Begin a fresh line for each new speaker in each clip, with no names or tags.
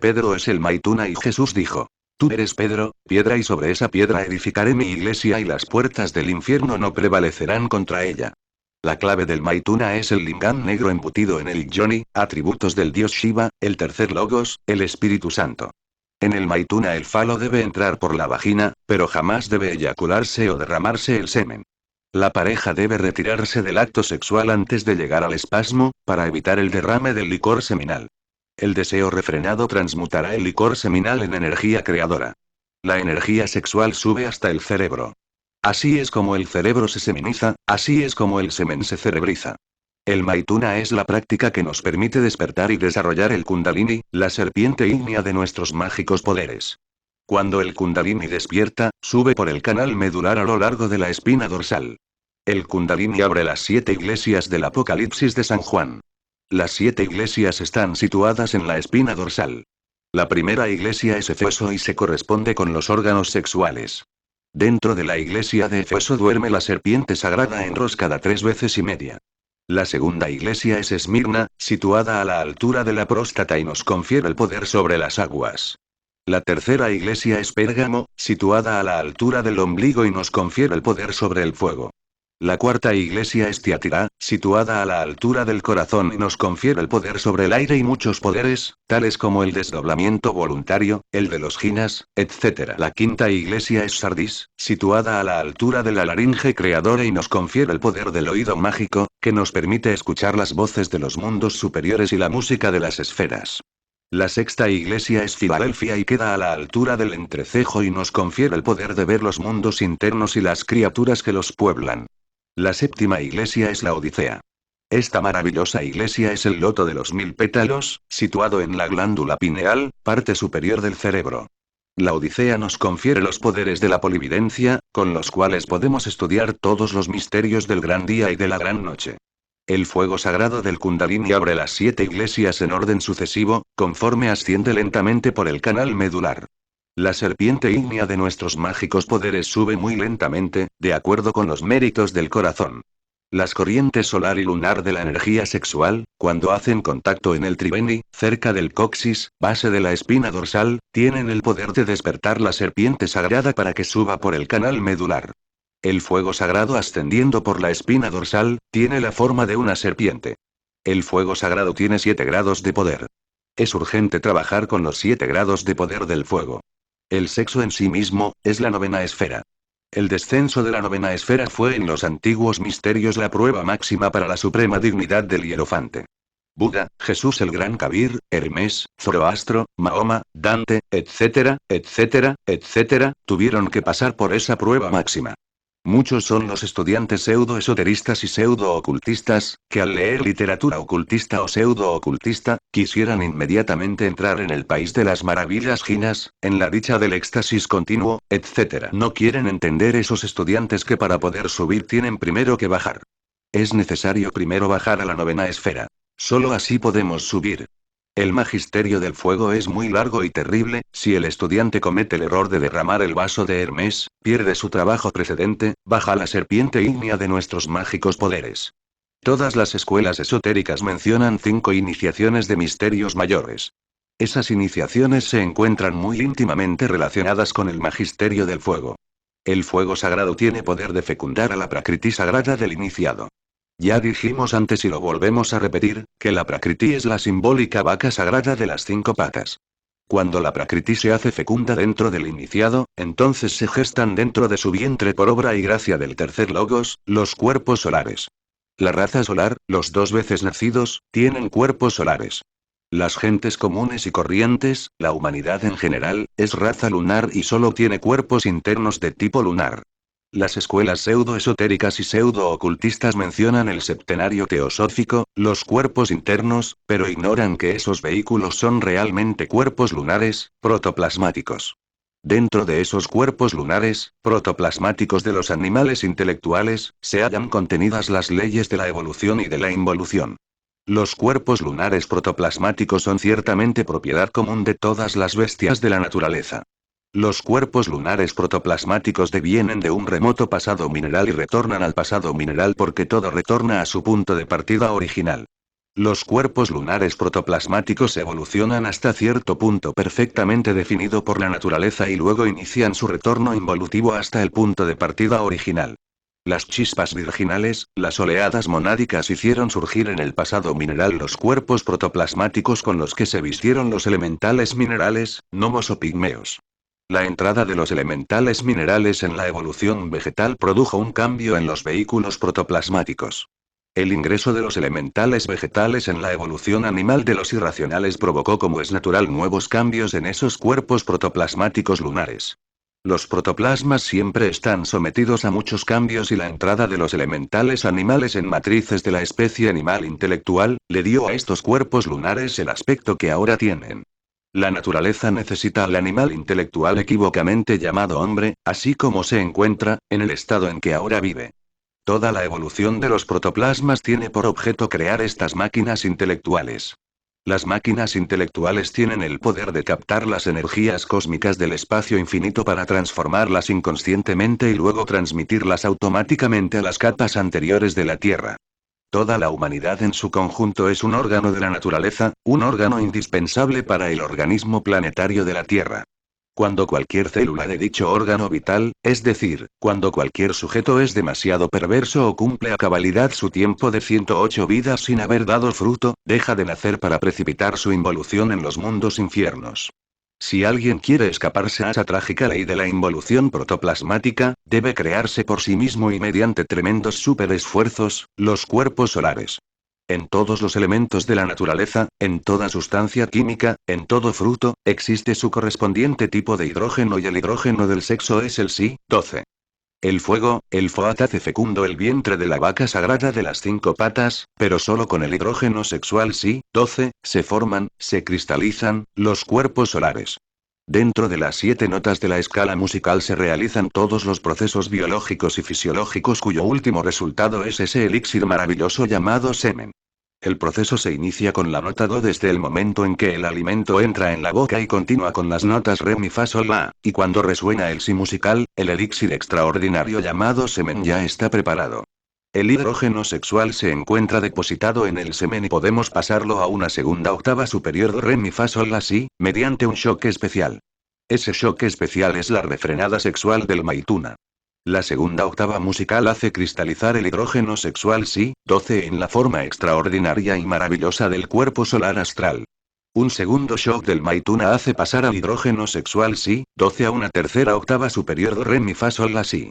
Pedro es el Maituna y Jesús dijo: Tú eres Pedro, piedra y sobre esa piedra edificaré mi iglesia y las puertas del infierno no prevalecerán contra ella. La clave del Maituna es el lingam negro embutido en el yoni, atributos del dios Shiva, el tercer logos, el Espíritu Santo. En el Maituna el falo debe entrar por la vagina, pero jamás debe eyacularse o derramarse el semen. La pareja debe retirarse del acto sexual antes de llegar al espasmo, para evitar el derrame del licor seminal. El deseo refrenado transmutará el licor seminal en energía creadora. La energía sexual sube hasta el cerebro. Así es como el cerebro se seminiza, así es como el semen se cerebriza. El Maituna es la práctica que nos permite despertar y desarrollar el Kundalini, la serpiente ígnea de nuestros mágicos poderes. Cuando el Kundalini despierta, sube por el canal medular a lo largo de la espina dorsal. El Kundalini abre las 7 iglesias del Apocalipsis de San Juan. Las 7 iglesias están situadas en la espina dorsal. La primera iglesia es Éfeso y se corresponde con los órganos sexuales. Dentro de la iglesia de Éfeso duerme la serpiente sagrada enroscada 3 veces y media. La segunda iglesia es Esmirna, situada a la altura de la próstata y nos confiere el poder sobre las aguas. La tercera iglesia es Pérgamo, situada a la altura del ombligo y nos confiere el poder sobre el fuego. La cuarta iglesia es Tiatira, situada a la altura del corazón y nos confiere el poder sobre el aire y muchos poderes, tales como el desdoblamiento voluntario, el de los jinas, etc. La quinta iglesia es Sardis, situada a la altura de la laringe creadora y nos confiere el poder del oído mágico, que nos permite escuchar las voces de los mundos superiores y la música de las esferas. La sexta iglesia es Filadelfia y queda a la altura del entrecejo y nos confiere el poder de ver los mundos internos y las criaturas que los pueblan. La séptima iglesia es la Odisea. Esta maravillosa iglesia es el loto de los 1000 pétalos, situado en la glándula pineal, parte superior del cerebro. La Odisea nos confiere los poderes de la polividencia, con los cuales podemos estudiar todos los misterios del gran día y de la gran noche. El fuego sagrado del Kundalini abre las 7 iglesias en orden sucesivo, conforme asciende lentamente por el canal medular. La serpiente ígnea de nuestros mágicos poderes sube muy lentamente, de acuerdo con los méritos del corazón. Las corrientes solar y lunar de la energía sexual, cuando hacen contacto en el triveni, cerca del coxis, base de la espina dorsal, tienen el poder de despertar la serpiente sagrada para que suba por el canal medular. El fuego sagrado ascendiendo por la espina dorsal, tiene la forma de una serpiente. El fuego sagrado tiene 7 grados de poder. Es urgente trabajar con los 7 grados de poder del fuego. El sexo en sí mismo, es la 9ª esfera. El descenso de la 9ª esfera fue en los antiguos misterios la prueba máxima para la suprema dignidad del hierofante. Buda, Jesús el Gran Kabir, Hermes, Zoroastro, Mahoma, Dante, etcétera, etcétera, etcétera, tuvieron que pasar por esa prueba máxima. Muchos son los estudiantes pseudo-esoteristas y pseudo-ocultistas, que al leer literatura ocultista o pseudo-ocultista, quisieran inmediatamente entrar en el país de las maravillas jinas, en la dicha del éxtasis continuo, etc. No quieren entender esos estudiantes que para poder subir tienen primero que bajar. Es necesario primero bajar a la 9ª esfera. Solo así podemos subir. El magisterio del fuego es muy largo y terrible, si el estudiante comete el error de derramar el vaso de Hermes, pierde su trabajo precedente, baja la serpiente ígnea de nuestros mágicos poderes. Todas las escuelas esotéricas mencionan 5 iniciaciones de misterios mayores. Esas iniciaciones se encuentran muy íntimamente relacionadas con el magisterio del fuego. El fuego sagrado tiene poder de fecundar a la prakriti sagrada del iniciado. Ya dijimos antes y lo volvemos a repetir, que la prakriti es la simbólica vaca sagrada de las 5 patas. Cuando la prakriti se hace fecunda dentro del iniciado, entonces se gestan dentro de su vientre por obra y gracia del tercer logos, los cuerpos solares. La raza solar, los 2 veces nacidos, tienen cuerpos solares. Las gentes comunes y corrientes, la humanidad en general, es raza lunar y solo tiene cuerpos internos de tipo lunar. Las escuelas pseudo-esotéricas y pseudo-ocultistas mencionan el septenario teosófico, los cuerpos internos, pero ignoran que esos vehículos son realmente cuerpos lunares, protoplasmáticos. Dentro de esos cuerpos lunares, protoplasmáticos de los animales intelectuales, se hallan contenidas las leyes de la evolución y de la involución. Los cuerpos lunares protoplasmáticos son ciertamente propiedad común de todas las bestias de la naturaleza. Los cuerpos lunares protoplasmáticos devienen de un remoto pasado mineral y retornan al pasado mineral porque todo retorna a su punto de partida original. Los cuerpos lunares protoplasmáticos evolucionan hasta cierto punto perfectamente definido por la naturaleza y luego inician su retorno involutivo hasta el punto de partida original. Las chispas virginales, las oleadas monádicas hicieron surgir en el pasado mineral los cuerpos protoplasmáticos con los que se vistieron los elementales minerales, gnomos o pigmeos. La entrada de los elementales minerales en la evolución vegetal produjo un cambio en los vehículos protoplasmáticos. El ingreso de los elementales vegetales en la evolución animal de los irracionales provocó, como es natural, nuevos cambios en esos cuerpos protoplasmáticos lunares. Los protoplasmas siempre están sometidos a muchos cambios y la entrada de los elementales animales en matrices de la especie animal intelectual, le dio a estos cuerpos lunares el aspecto que ahora tienen. La naturaleza necesita al animal intelectual equívocamente llamado hombre, así como se encuentra, en el estado en que ahora vive. Toda la evolución de los protoplasmas tiene por objeto crear estas máquinas intelectuales. Las máquinas intelectuales tienen el poder de captar las energías cósmicas del espacio infinito para transformarlas inconscientemente y luego transmitirlas automáticamente a las capas anteriores de la Tierra. Toda la humanidad en su conjunto es un órgano de la naturaleza, un órgano indispensable para el organismo planetario de la Tierra. Cuando cualquier célula de dicho órgano vital, es decir, cuando cualquier sujeto es demasiado perverso o cumple a cabalidad su tiempo de 108 vidas sin haber dado fruto, deja de nacer para precipitar su involución en los mundos infiernos. Si alguien quiere escaparse a esa trágica ley de la involución protoplasmática, debe crearse por sí mismo y mediante tremendos superesfuerzos, los cuerpos solares. En todos los elementos de la naturaleza, en toda sustancia química, en todo fruto, existe su correspondiente tipo de hidrógeno y el hidrógeno del sexo es el Si-12. El fuego, el foat hace fecundo el vientre de la vaca sagrada de las 5 patas, pero solo con el hidrógeno sexual Si-12, se forman, se cristalizan, los cuerpos solares. Dentro de las 7 notas de la escala musical se realizan todos los procesos biológicos y fisiológicos cuyo último resultado es ese elixir maravilloso llamado semen. El proceso se inicia con la nota do desde el momento en que el alimento entra en la boca y continúa con las notas re mi fa sol la, y cuando resuena el si musical, el elixir extraordinario llamado semen ya está preparado. El hidrógeno sexual se encuentra depositado en el semen y podemos pasarlo a una segunda octava superior do re mi fa sol la si, mediante un shock especial. Ese shock especial es la refrenada sexual del maituna. La segunda octava musical hace cristalizar el hidrógeno sexual Si-12 en la forma extraordinaria y maravillosa del cuerpo solar astral. Un segundo shock del maituna hace pasar al hidrógeno sexual Si-12 a una tercera octava superior do re mi fa sol la si.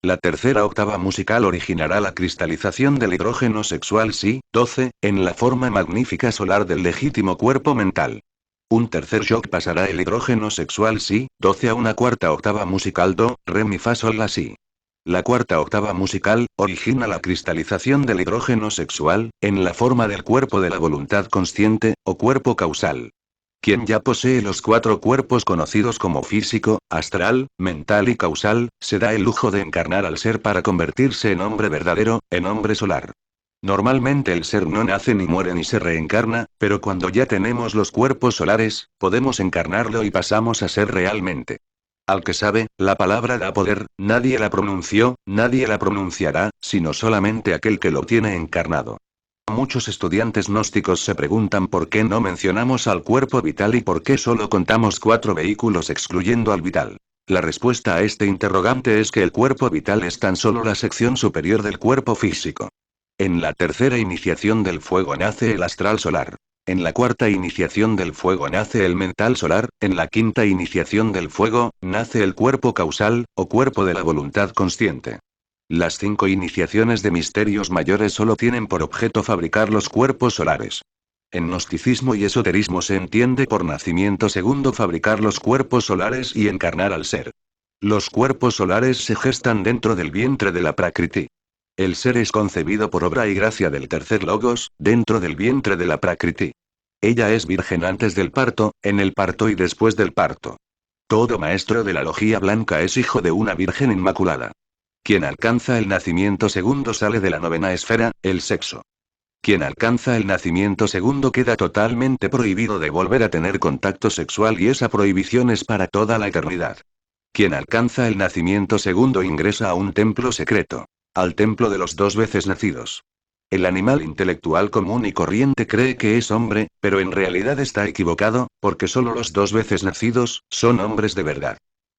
La tercera octava musical originará la cristalización del hidrógeno sexual Si-12, en la forma magnífica solar del legítimo cuerpo mental. Un tercer shock pasará el hidrógeno sexual Si-12 a una cuarta octava musical do, re mi fa sol la si. La cuarta octava musical, origina la cristalización del hidrógeno sexual, en la forma del cuerpo de la voluntad consciente, o cuerpo causal. Quien ya posee los 4 cuerpos conocidos como físico, astral, mental y causal, se da el lujo de encarnar al ser para convertirse en hombre verdadero, en hombre solar. Normalmente el ser no nace ni muere ni se reencarna, pero cuando ya tenemos los cuerpos solares, podemos encarnarlo y pasamos a ser realmente. Al que sabe, la palabra da poder, nadie la pronunció, nadie la pronunciará, sino solamente aquel que lo tiene encarnado. Muchos estudiantes gnósticos se preguntan por qué no mencionamos al cuerpo vital y por qué solo contamos 4 vehículos excluyendo al vital. La respuesta a este interrogante es que el cuerpo vital es tan solo la sección superior del cuerpo físico. En la tercera iniciación del fuego nace el astral solar. En la cuarta iniciación del fuego nace el mental solar, en la quinta iniciación del fuego, nace el cuerpo causal, o cuerpo de la voluntad consciente. Las 5 iniciaciones de misterios mayores solo tienen por objeto fabricar los cuerpos solares. En gnosticismo y esoterismo se entiende por nacimiento segundo fabricar los cuerpos solares y encarnar al ser. Los cuerpos solares se gestan dentro del vientre de la Prakriti. El ser es concebido por obra y gracia del tercer logos, dentro del vientre de la Prakriti. Ella es virgen antes del parto, en el parto y después del parto. Todo maestro de la logía blanca es hijo de una virgen inmaculada. Quien alcanza el nacimiento segundo sale de la novena esfera, el sexo. Quien alcanza el nacimiento segundo queda totalmente prohibido de volver a tener contacto sexual y esa prohibición es para toda la eternidad. Quien alcanza el nacimiento segundo ingresa a un templo secreto. Al templo de los 2 veces nacidos. El animal intelectual común y corriente cree que es hombre, pero en realidad está equivocado, porque solo los 2 veces nacidos son hombres de verdad.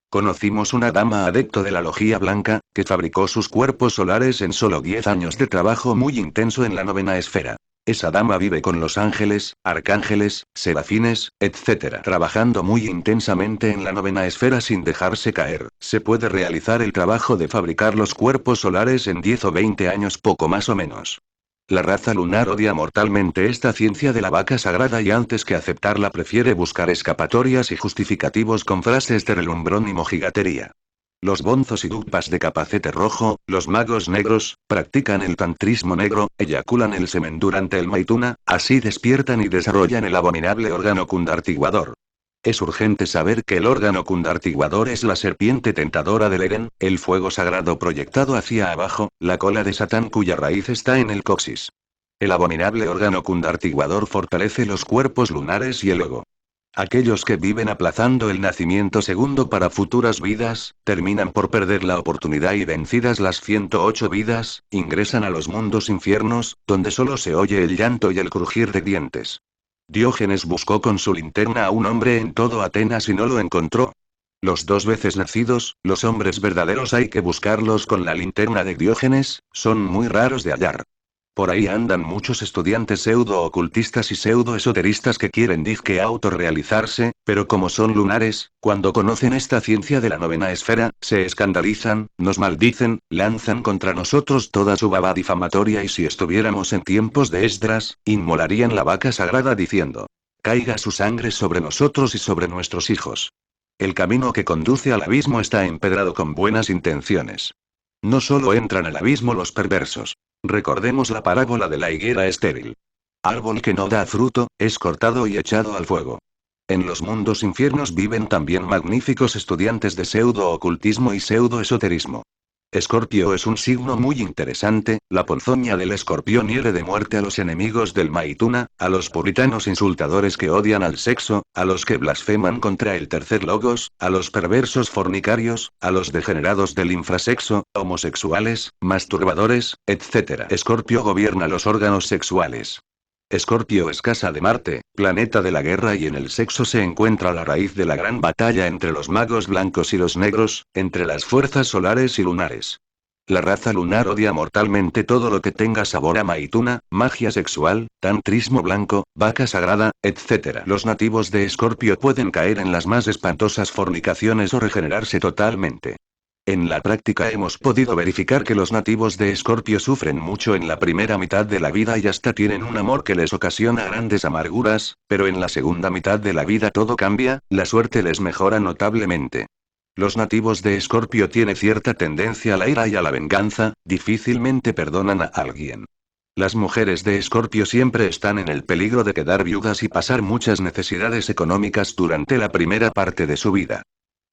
Conocimos una dama adepto de la logía blanca, que fabricó sus cuerpos solares en solo 10 años de trabajo muy intenso en la novena esfera. Esa dama vive con los ángeles, arcángeles, serafines, etc. Trabajando muy intensamente en la novena esfera sin dejarse caer. Se puede realizar el trabajo de fabricar los cuerpos solares en 10 o 20 años poco más o menos. La raza lunar odia mortalmente esta ciencia de la vaca sagrada y antes que aceptarla prefiere buscar escapatorias y justificativos con frases de relumbrón y mojigatería. Los bonzos y dupas de capacete rojo, los magos negros, practican el tantrismo negro, eyaculan el semen durante el maituna, así despiertan y desarrollan el abominable órgano cundartiguador. Es urgente saber que el órgano cundartiguador es la serpiente tentadora del Edén, el fuego sagrado proyectado hacia abajo, la cola de Satán cuya raíz está en el coxis. El abominable órgano cundartiguador fortalece los cuerpos lunares y el ego. Aquellos que viven aplazando el nacimiento segundo para futuras vidas, terminan por perder la oportunidad y vencidas las 108 vidas, ingresan a los mundos infiernos, donde solo se oye el llanto y el crujir de dientes. Diógenes buscó con su linterna a un hombre en todo Atenas y no lo encontró. Los 2 veces nacidos, los hombres verdaderos hay que buscarlos con la linterna de Diógenes, son muy raros de hallar. Por ahí andan muchos estudiantes pseudo-ocultistas y pseudo-esoteristas que quieren dizque autorrealizarse, pero como son lunares, cuando conocen esta ciencia de la novena esfera, se escandalizan, nos maldicen, lanzan contra nosotros toda su baba difamatoria y si estuviéramos en tiempos de Esdras, inmolarían la vaca sagrada diciendo: caiga su sangre sobre nosotros y sobre nuestros hijos. El camino que conduce al abismo está empedrado con buenas intenciones. No solo entran al abismo los perversos. Recordemos la parábola de la higuera estéril. Árbol que no da fruto, es cortado y echado al fuego. En los mundos infiernos viven también magníficos estudiantes de pseudo-ocultismo y pseudo-esoterismo. Escorpio es un signo muy interesante, la ponzoña del escorpión hiere de muerte a los enemigos del Maituna, a los puritanos insultadores que odian al sexo, a los que blasfeman contra el tercer logos, a los perversos fornicarios, a los degenerados del infrasexo, homosexuales, masturbadores, etc. Escorpio gobierna los órganos sexuales. Escorpio es casa de Marte, planeta de la guerra y en el sexo se encuentra la raíz de la gran batalla entre los magos blancos y los negros, entre las fuerzas solares y lunares. La raza lunar odia mortalmente todo lo que tenga sabor a maituna, magia sexual, tantrismo blanco, vaca sagrada, etc. Los nativos de Escorpio pueden caer en las más espantosas fornicaciones o regenerarse totalmente. En la práctica hemos podido verificar que los nativos de Escorpio sufren mucho en la primera mitad de la vida y hasta tienen un amor que les ocasiona grandes amarguras, pero en la segunda mitad de la vida todo cambia, la suerte les mejora notablemente. Los nativos de Escorpio tienen cierta tendencia a la ira y a la venganza, difícilmente perdonan a alguien. Las mujeres de Escorpio siempre están en el peligro de quedar viudas y pasar muchas necesidades económicas durante la primera parte de su vida.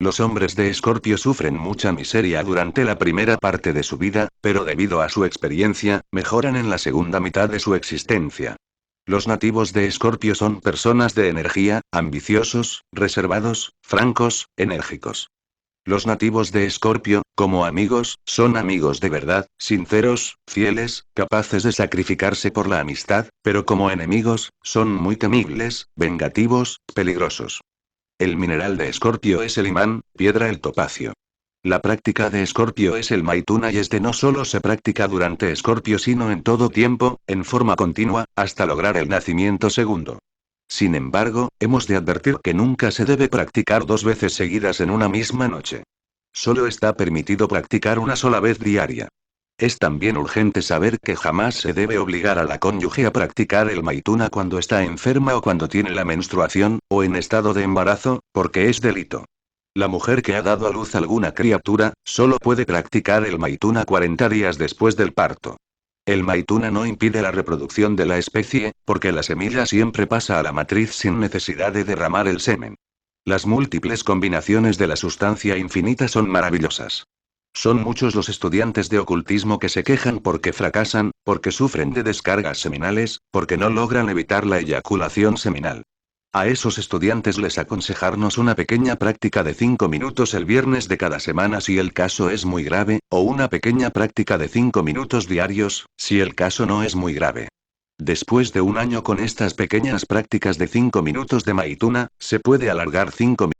Los hombres de Escorpio sufren mucha miseria durante la primera parte de su vida, pero debido a su experiencia, mejoran en la segunda mitad de su existencia. Los nativos de Escorpio son personas de energía, ambiciosos, reservados, francos, enérgicos. Los nativos de Escorpio, como amigos, son amigos de verdad, sinceros, fieles, capaces de sacrificarse por la amistad, pero como enemigos, son muy temibles, vengativos, peligrosos. El mineral de Escorpio es el imán, piedra el topacio. La práctica de Escorpio es el maituna y este no solo se practica durante Escorpio sino en todo tiempo, en forma continua, hasta lograr el nacimiento segundo. Sin embargo, hemos de advertir que nunca se debe practicar 2 veces seguidas en una misma noche. Solo está permitido practicar una sola vez diaria. Es también urgente saber que jamás se debe obligar a la cónyuge a practicar el maituna cuando está enferma o cuando tiene la menstruación, o en estado de embarazo, porque es delito. La mujer que ha dado a luz alguna criatura, solo puede practicar el maituna 40 días después del parto. El maituna no impide la reproducción de la especie, porque la semilla siempre pasa a la matriz sin necesidad de derramar el semen. Las múltiples combinaciones de la sustancia infinita son maravillosas. Son muchos los estudiantes de ocultismo que se quejan porque fracasan, porque sufren de descargas seminales, porque no logran evitar la eyaculación seminal. A esos estudiantes les aconsejarnos una pequeña práctica de 5 minutos el viernes de cada semana si el caso es muy grave, o una pequeña práctica de 5 minutos diarios, si el caso no es muy grave. Después de un año con estas pequeñas prácticas de 5 minutos de Maituna, se puede alargar 5 minutos.